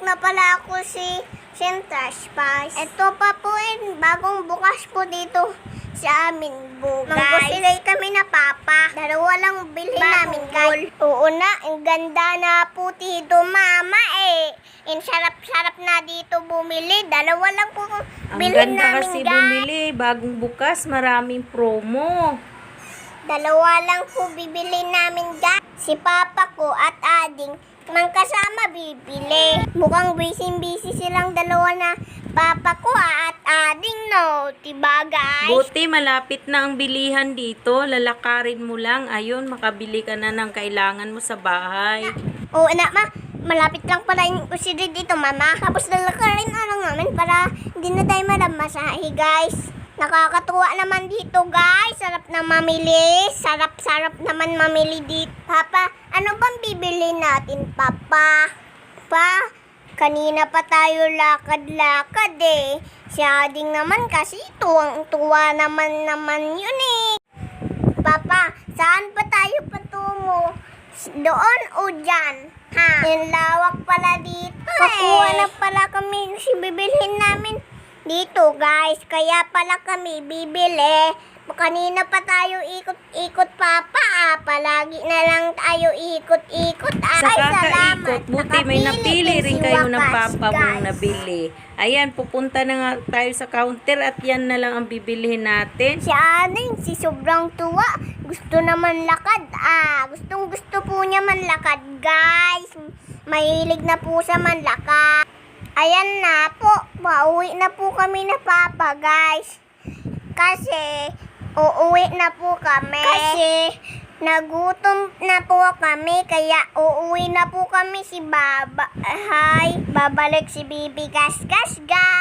na pala ako si Trash Spice. Ito pa po bagong bukas po dito sa amin po, guys. Manggusilay kami na papa. Dalawa lang bilhin namin, guys. Oo na, ang ganda na po dito, mama ang sarap-sarap na dito bumili. Dalawa lang po bilhin namin, guys. Ang ganda kasi bumili. Bagong bukas, maraming promo. Dalawa lang po bibili namin, guys. Si papa ko at ading kasama bibili. Mukhang busy silang dalawa na papa ko at ading, no? Diba, guys? Buti malapit na ang bilihan dito. Lalakarin mo lang. Ayun, makabili ka na ng kailangan mo sa bahay. Oo, anak, malapit lang pala yung usiri dito, mama. Tapos lalakarin na lang namin para hindi na tayo malamasahe, guys. Nakakatuwa naman dito, guys. Sarap na mamili. Sarap naman mamili dito. Papa, ano bang bibili natin, Papa? Kanina pa tayo lakad-lakad Si Ading naman kasi tuwang-tuwa naman yun Papa, saan pa tayo patungo? Doon o dyan? Yung lawak pala dito Pakuha na pala kami kasi bibilhin namin dito, guys. Kaya pala kami bibili. Kanina pa tayo ikot-ikot, Papa. Palagi na lang tayo ikot-ikot. Sa kakaikot, buti may napili rin kayo ng papa mong nabili. Ayan, pupunta na nga tayo sa counter at yan na lang ang bibilihin natin. Si Aning, si sobrang tuwa. Gusto naman lakad. Gustong-gusto po niya manlakad, guys. Mahilig na po sa manlakad. Ayan na po. Pauwi na po kami na papa, guys. Kasi uuwi na po kami. Kasi nagutom na po kami. Kaya uuwi na po kami si Baba. Babalik si Bibi Gasgas, guys.